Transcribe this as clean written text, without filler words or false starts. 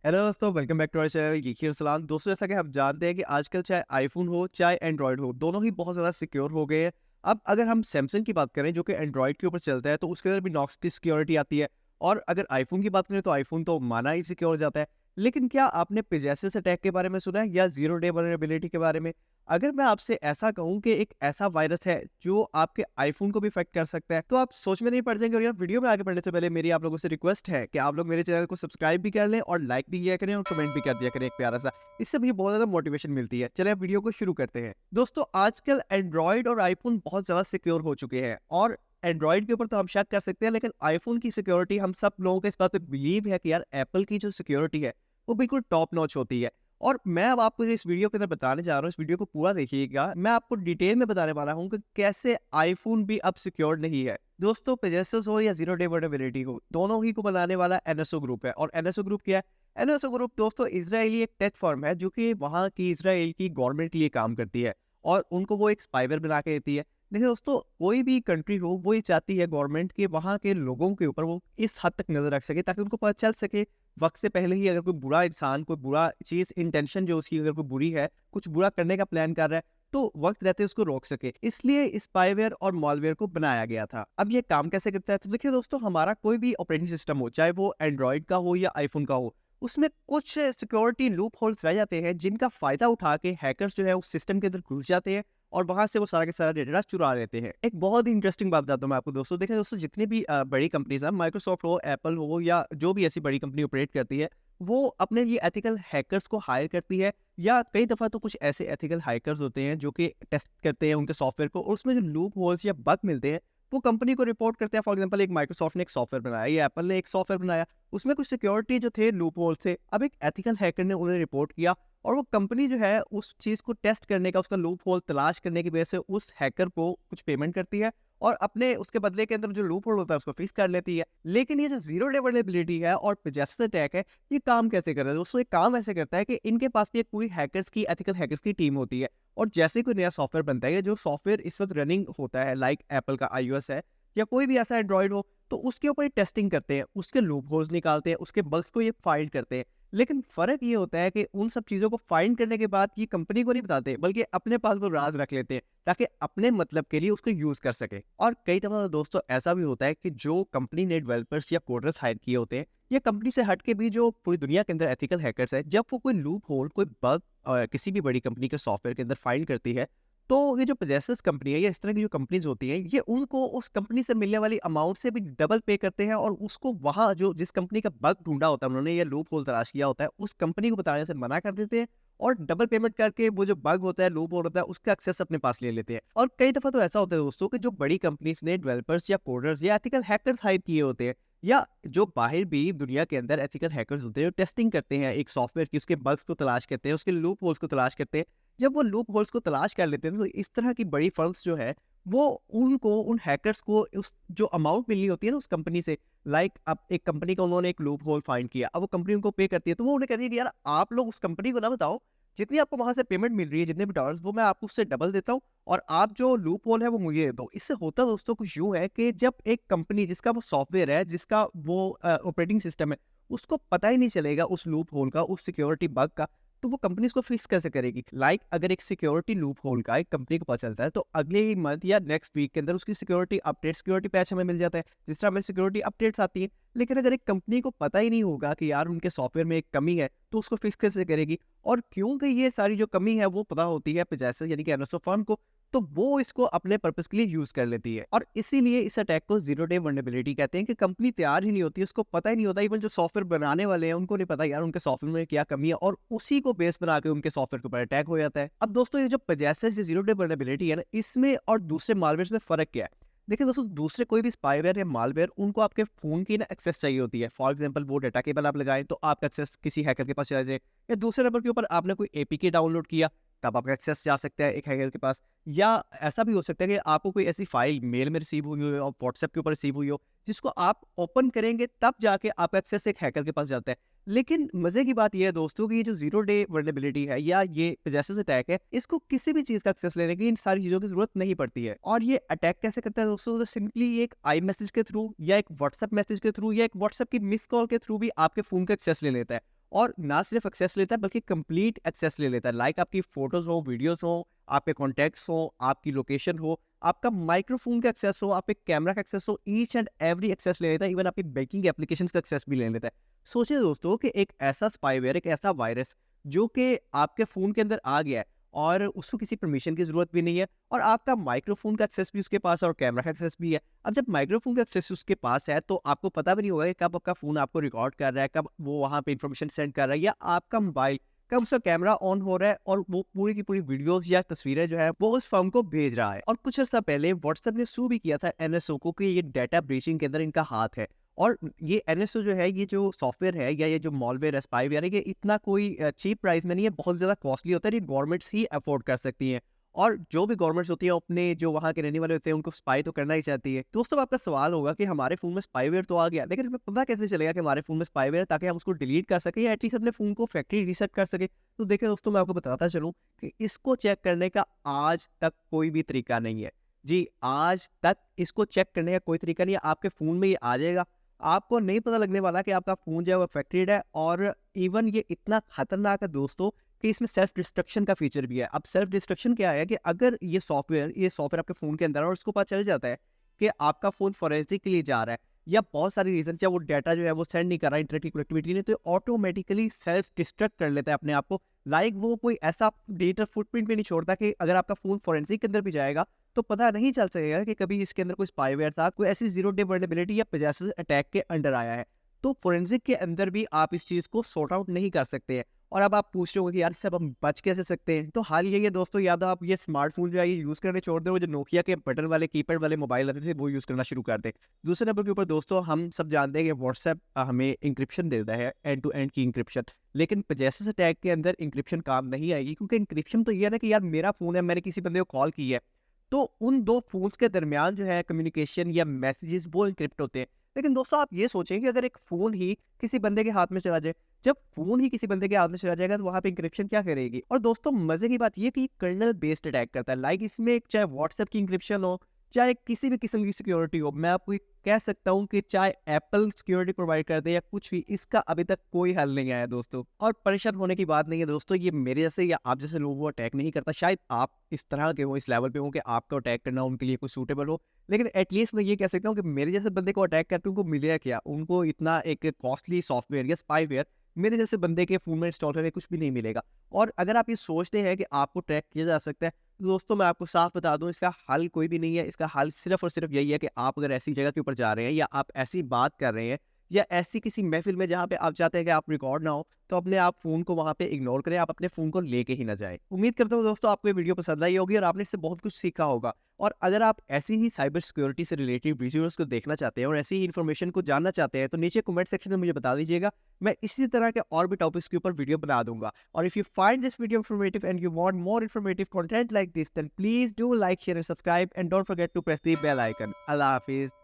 Hello दोस्तों, welcome back to our channel geeky Arsalan. दोस्तों, जैसा कि हम जानते हैं कि आजकल चाहे आईफोन हो चाहे एंड्रॉयड हो, दोनों ही बहुत ज़्यादा सिक्योर हो गए हैं। अब अगर हम सैमसंग की बात करें जो कि एंड्रॉयड के ऊपर चलता है, तो उसके अंदर भी नॉक्स की सिक्योरिटी आती है। और अगर आईफोन की बात करें तो आईफोन तो माना ही सिक्योर हो जाता है। लेकिन क्या आपने पेगासस अटैक के बारे में सुना है या जीरो डे वल्नरेबिलिटी के बारे में? अगर मैं आपसे ऐसा कहूँ कि एक ऐसा वायरस है जो आपके आईफोन को भी इफेक्ट कर सकता है, तो आप सोच में नहीं पड़ जाएंगे। और यार, वीडियो में आगे बढ़ने से पहले मेरी आप लोगों से रिक्वेस्ट है कि आप लोग मेरे चैनल को सब्सक्राइब भी कर लें और लाइक भी किया करें और कमेंट भी कर दिया करें एक प्यारा सा। इससे मुझे बहुत ज्यादा मोटिवेशन मिलती है। चलिए अब वीडियो को शुरू करते हैं। दोस्तों, आजकल एंड्रॉयड और आईफोन बहुत ज्यादा सिक्योर हो चुके हैं। और एंड्रॉयड के ऊपर तो हम शक कर सकते हैं, लेकिन आईफोन की सिक्योरिटी हम सब लोगों को इस बात पे बिलीव है कि यार एप्पल की जो सिक्योरिटी है वो बिल्कुल टॉप नॉच होती है। और मैं अब आपको जो इस वीडियो के अंदर बताने जा रहा हूँ, इस वीडियो को पूरा देखिएगा। मैं आपको डिटेल में बताने वाला हूँ कि कैसे आईफोन भी अब सिक्योर नहीं है। दोस्तों, पेगासस हो या जीरो डे वल्नरेबिलिटी हो, दोनों ही को बनाने वाला एनएसओ ग्रुप है। और एनएसओ ग्रुप क्या है? एनएसओ ग्रुप दोस्तों इजरायली एक टेक फर्म है जो कि वहाँ की इजराइल की गवर्नमेंट के लिए काम करती है। और उनको वो एक स्पाईवेयर बना के देती है। देखिए दोस्तों, कोई भी कंट्री हो वो ये चाहती है गवर्नमेंट के वहाँ के लोगों के ऊपर वो इस हद तक नजर रख सके ताकि उनको पता चल सके वक्त से पहले ही, अगर कोई बुरा इंसान, कोई बुरा चीज, इंटेंशन जो उसकी अगर कोई बुरी है, कुछ बुरा करने का प्लान कर रहा है, तो वक्त रहते उसको रोक सके। इसलिए स्पाईवेयर और मॉलवेयर को बनाया गया था। अब ये काम कैसे करता है? तो देखिए दोस्तों, हमारा कोई भी ऑपरेटिंग सिस्टम हो, चाहे वो एंड्रॉइड का हो या आईफोन का हो, उसमें कुछ सिक्योरिटी लूप होल्स रह जाते हैं जिनका फायदा उठा के हैकर्स जो है उस सिस्टम के अंदर घुस जाते हैं और वहां से वो सारा के सारा डेटा चुरा लेते हैं। एक बहुत ही इंटरेस्टिंग बात बताता हूँ मैं आपको दोस्तों। देखिए दोस्तों, जितनी भी बड़ी कंपनीज हैं, माइक्रोसॉफ्ट हो, एप्पल हो या जो भी ऐसी बड़ी कंपनी ऑपरेट करती है, वो अपने लिए एथिकल हैकर्स को हायर करती है। या कई दफा तो कुछ ऐसे एथिकल हैकर्स होते हैं जो कि टेस्ट करते हैं उनके सॉफ्टवेयर को, और उसमें जो लूप होल्स या बग मिलते हैं वो कंपनी को रिपोर्ट करते हैं। फॉर एग्जांपल, एक माइक्रोसॉफ्ट ने एक सॉफ्टवेयर बनाया या एप्पल ने एक सॉफ्टवेयर बनाया, उसमें कुछ सिक्योरिटी जो थे लूप होल्स थे। अब एक एथिकल हैकर ने उन्हें रिपोर्ट किया और वो कंपनी जो है उस चीज को टेस्ट करने का, उसका लूप होल तलाश करने की वजह से उस हैकर को कुछ पेमेंट करती है और अपने उसके बदले के अंदर जो लूप होल होता है उसको फिक्स कर लेती है। लेकिन ये जो जीरो डे वल्नरेबिलिटी है और पेगासस अटैक है, ये काम कैसे कर रहा है दोस्तों? ये काम ऐसे करता है कि इनके पास भी एक पूरी हैकर्स की, एथिकल हैकर्स की टीम होती है। और जैसे कोई नया सॉफ्टवेयर बनता है, जो सॉफ्टवेयर इस वक्त रनिंग होता है, लाइक एप्पल का iOS है या कोई भी ऐसा एंड्रॉइड हो, तो उसके ऊपर टेस्टिंग करते हैं, उसके लूप होल्स निकालते हैं, उसके बग्स को ये फाइंड करते हैं। लेकिन फ़र्क ये होता है कि उन सब चीज़ों को फाइंड करने के बाद ये कंपनी को नहीं बताते, बल्कि अपने पास वो राज़ रख लेते हैं ताकि अपने मतलब के लिए उसको यूज़ कर सकें। और कई दफ़ा तो दोस्तों ऐसा भी होता है कि जो कंपनी ने डेवलपर्स या कोडर्स हायर किए होते हैं, या कंपनी से हट के भी जो पूरी दुनिया के अंदर एथिकल हैकर्स हैं, जब वो कोई लूप होल, कोई बग किसी भी बड़ी कंपनी के सॉफ्टवेयर के अंदर फाइंड करती है, तो ये जो पेगासस कंपनी है या इस तरह की जो कंपनीज होती हैं, ये उनको उस कंपनी से मिलने वाली अमाउंट से भी डबल पे करते हैं और उसको वहाँ जो जिस कंपनी का बग ढूंढा होता है उन्होंने, या लूप होल तलाश किया होता है, उस कंपनी को बताने से मना कर देते हैं और डबल पेमेंट करके वो जो बग होता है, लूप होल होता है, उसका एक्सेस अपने पास ले लेते हैं। और कई दफा तो ऐसा होता है दोस्तों कि जो बड़ी कंपनीज ने डेवलपर्स या कोडर्स या एथिकल हैकर्स हायर किए होते हैं, या जो बाहर भी दुनिया के अंदर एथिकल हैकर्स होते हैं, टेस्टिंग करते हैं एक सॉफ्टवेयर की, उसके बग्स को तलाश करते हैं, उसके लूप होल्स को तलाश करते हैं। जब वो लूप होल्स को तलाश कर लेते हैं, तो इस तरह की बड़ी फर्म्स जो है, वो उनको, उन हैकर्स को उस जो अमाउंट मिलनी होती है ना उस कंपनी से, लाइक अब एक कंपनी का उन्होंने एक लूप होल फाइंड किया, अब वो कंपनी उनको पे करती है, तो वो उन्हें कहती है कि यार आप लोग उस कंपनी को ना बताओ, जितनी आपको वहां से पेमेंट मिल रही है, जितने भी डॉलर्स, वो मैं आपको उससे डबल देता हूँ और आप जो लूप होल है वो मुझे दे दो। इससे होता दोस्तों कुछ यूं है कि जब एक कंपनी जिसका वो सॉफ्टवेयर है, जिसका वो ऑपरेटिंग सिस्टम है, उसको पता ही नहीं चलेगा उस लूप होल का, उस सिक्योरिटी बग का, तो वो कंपनी इसको फिक्स कैसे करेगी? लाइक अगर एक सिक्योरिटी लूप होल का एक कंपनी को पता चलता है, तो अगले ही मंथ या नेक्स्ट वीक के अंदर उसकी सिक्योरिटी अपडेट, सिक्योरिटी पैच हमें मिल जाता है, जिस तरह हमें सिक्योरिटी अपडेट्स आती है। लेकिन अगर एक कंपनी को पता ही नहीं होगा कि यार उनके सॉफ्टवेयर में एक कमी है, तो उसको फिक्स कैसे करेगी? और क्योंकि ये सारी जो कमी है वो पता होती है पेगासस यानी कि एनएसओ फर्म को, तो वो इसको अपने पर्पस के लिए यूज कर लेती है। और इसीलिए इस अटैक को जीरो डे वल्नरेबिलिटी कहते हैं कि कंपनी तैयार ही नहीं होती, उसको पता ही नहीं होता, इवन जो सॉफ्टवेयर बनाने वाले हैं उनको नहीं पता यार उनके सॉफ्टवेयर में क्या कमी है, और उसी को बेस बना के उनके सॉफ्टवेयर के ऊपर अटैक हो जाता है। अब दोस्तों, ये जो पेगासस या जीरो डे वल्नरेबिलिटी है ना, इसमें और दूसरे मालवेयर में फर्क क्या है? देखिए दोस्तों, दूसरे कोई भी स्पाईवेयर या मालवेयर, उनको आपके फोन की ना एक्सेस चाहिए होती है। फॉर एग्जांपल, वो डाटा केबल आप लगाएं तो आपका एक्सेस किसी हैकर के पास चला जाए, या दूसरे नंबर के ऊपर आपने कोई एपीके डाउनलोड किया, तब आपका एक्सेस जा सकता है एक हैकर के पास। या ऐसा भी हो सकता है कि आपको कोई ऐसी फाइल मेल में रिसीव हुई हो और व्हाट्सएप के ऊपर रिसीव हुई हो, जिसको आप ओपन करेंगे तब जाके आपका एक्सेस एक हैकर के पास जाता है। लेकिन मजे की बात यह है दोस्तों कि ये जो जीरो डे वल्नरेबिलिटी है या ये पेगासस अटैक है, इसको किसी भी चीज का एक्सेस लेने की, इन सारी चीजों की जरूरत नहीं पड़ती है। और ये अटैक कैसे करता है दोस्तों? तो सिंपली एक आई मैसेज के थ्रू या एक व्हाट्सएप मैसेज के थ्रू या एक व्हाट्सएप की मिस कॉल के थ्रू भी आपके फोन का एक्सेस ले लेता है। और ना सिर्फ एक्सेस लेता है बल्कि कंप्लीट एक्सेस ले लेता है। लाइक आपकी फोटोज हो, वीडियोस हो, आपके कॉन्टैक्ट्स हो, आपकी लोकेशन हो, आपका माइक्रोफोन का एक्सेस हो, आपके कैमरा का एक्सेस हो, ईच एंड एवरी एक्सेस ले लेता है। इवन आपकी बैंकिंग एप्लीकेशंस का एक्सेस भी ले लेता है। सोचिए दोस्तों कि एक ऐसा स्पाईवेयर, एक ऐसा वायरस जो कि आपके फ़ोन के अंदर आ गया है और उसको किसी परमिशन की ज़रूरत भी नहीं है, और आपका माइक्रोफ़ोन का एक्सेस भी उसके पास है और कैमरा का एक्सेस भी है। अब जब माइक्रोफ़ोन का एक्सेस उसके पास है, तो आपको पता भी नहीं होगा कि कब आपका फ़ोन आपको रिकॉर्ड कर रहा है, कब वो वहाँ पे इन्फॉर्मेशन सेंड कर रहा है, या आपका मोबाइल कब उसका कैमरा ऑन हो रहा है और वो पूरी की पूरी वीडियोज़ या तस्वीरें जो है वो उस फ़र्म को भेज रहा है। और कुछ अर्सा पहले व्हाट्सएप ने सू भी किया था एनएसओ को कि ये डाटा ब्रीचिंग के अंदर इनका हाथ है। और ये एनएसओ जो है, ये जो सॉफ्टवेयर है या ये जो मॉलवेयर है, स्पाईवेयर है, ये इतना कोई चीप प्राइस में नहीं है, बहुत ज़्यादा कॉस्टली होता है, ये गवर्नमेंट्स ही अफोर्ड कर सकती हैं। और जो भी गवर्नमेंट्स होती हैं, अपने जो वहाँ के रहने वाले होते हैं, उनको स्पाई तो करना ही चाहती है। दोस्तों, आपका सवाल होगा कि हमारे फ़ोन में स्पाईवेयर तो आ गया, लेकिन हमें पता कैसे चलेगा कि हमारे फ़ोन में स्पाईवेयर है, ताकि हम उसको डिलीट कर सकें या एटलीस्ट अपने फ़ोन को फैक्ट्री रीसेट कर सकें? तो देखिए दोस्तों, मैं आपको बताता चलूँ कि इसको चेक करने का आज तक कोई भी तरीका नहीं है। जी, आज तक इसको चेक करने का कोई तरीका नहीं है। आपके फ़ोन में ये आ जाएगा, आपको नहीं पता लगने वाला कि आपका फ़ोन जो है वो अफेक्टेड है। और इवन ये इतना खतरनाक है दोस्तों कि इसमें सेल्फ डिस्ट्रक्शन का फीचर भी है। अब सेल्फ डिस्ट्रक्शन क्या है कि अगर ये सॉफ्टवेयर आपके फ़ोन के अंदर है और उसको पता चल जाता है कि आपका फ़ोन फोरेंसिक के लिए जा रहा है, या बहुत सारी रीज़न या वो डाटा जो है वो सेंड नहीं कर रहा है इंटरनेट की कनेक्टिविटी ने, तो ऑटोमेटिकली सेल्फ डिस्ट्रक्ट कर लेता है अपने आप को। लाइक वो कोई ऐसा डिजिटल फुटप्रिंट भी नहीं छोड़ता कि अगर आपका फ़ोन फोरेंसिक के अंदर भी जाएगा तो पता नहीं चल सकेगा कि कभी इसके अंदर कोई स्पाईवेयर था, कोई ऐसी ज़ीरो डे वल्नरेबिलिटी या पेगासस अटैक के अंडर आया है। तो फोरेंसिक के अंदर भी आप इस चीज़ को सॉर्ट आउट नहीं कर सकते हैं। और अब आप पूछ रहे होंगे कि यार इससे अब हम बच कैसे सकते हैं? तो हाल यही है दोस्तों, या तो आप ये स्मार्टफ़ोन जो है ये यूज़ करने छोड़ दें, वो जो नोकिया के बटन वाले कीपैड वाले मोबाइल आते थे वो यूज़ करना शुरू कर दें। दूसरे नंबर के ऊपर दोस्तों, हम सब जानते हैं कि व्हाट्सएप हमें एन्क्रिप्शन देता है, एंड टू एंड की एन्क्रिप्शन। लेकिन पेगासस अटैक के अंदर एन्क्रिप्शन काम नहीं आएगी, क्योंकि एन्क्रिप्शन तो ये है ना कि यार मेरा फ़ोन है, मैंने किसी बंदे को कॉल की है, तो उन 2 फ़ोन्स के दरमियान जो है कम्युनिकेशन या मैसेजेस वो एन्क्रिप्ट होते हैं। लेकिन दोस्तों, आप ये सोचें कि अगर एक फ़ोन ही किसी बंदे के हाथ में चला जाए, जब फ़ोन ही किसी बंदे के हाथ में चला जाएगा तो वहाँ पे एन्क्रिप्शन क्या करेगी? और दोस्तों, मज़े की बात ये है कि कर्नेल बेस्ड अटैक करता है। लाइक इसमें चाहे व्हाट्सएप की एन्क्रिप्शन हो, चाहे किसी भी किस्म की सिक्योरिटी हो, मैं आपको ये कह सकता हूँ कि चाहे एप्पल सिक्योरिटी प्रोवाइड कर दे या कुछ भी, इसका अभी तक कोई हल नहीं आया दोस्तों। और परेशान होने की बात नहीं है दोस्तों, ये मेरे जैसे या आप जैसे लोगों को अटैक नहीं करता। शायद आप इस तरह के हो, इस लेवल पे हो कि आपको अटैक करना उनके लिए कुछ सूटेबल हो। लेकिन एटलीस्ट मैं ये कह सकता हूँ कि मेरे जैसे बंदे को अटैक करके उनको मिलेगा क्या? उनको इतना एक कॉस्टली सॉफ्टवेयर या स्पाईवेयर मेरे जैसे बंदे के फ़ोन में इंस्टॉल करके कुछ भी नहीं मिलेगा। और अगर आप ये सोचते हैं कि आपको ट्रैक किया जा सकता है, तो दोस्तों मैं आपको साफ बता दूँ, इसका हल कोई भी नहीं है। इसका हल सिर्फ़ और सिर्फ़ यही है कि आप अगर ऐसी जगह के ऊपर जा रहे हैं, या आप ऐसी बात कर रहे हैं, या ऐसी किसी महफ़िल में जहाँ पे आप चाहते हैं कि आप रिकॉर्ड ना हो, तो अपने आप फ़ोन को वहाँ पे इग्नोर करें, आप अपने फ़ोन को लेके ही ना जाएँ। उम्मीद करता हूँ दोस्तों आपको ये वीडियो पसंद आई होगी और आपने इससे बहुत कुछ सीखा होगा। और अगर आप ऐसी ही साइबर सिक्योरिटी से रिलेटेड वीडियोज़ को देखना चाहते हैं और ऐसी ही इन्फॉर्मेशन को जानना चाहते हैं, तो नीचे कमेंट सेक्शन में मुझे बता दीजिएगा। मैं इसी तरह के और भी टॉपिक्स के ऊपर वीडियो बना दूँगा। Or if you find this video informative and you want more informative content like this, then please do like, share and subscribe, and don't forget to press the bell icon. Allah Hafiz.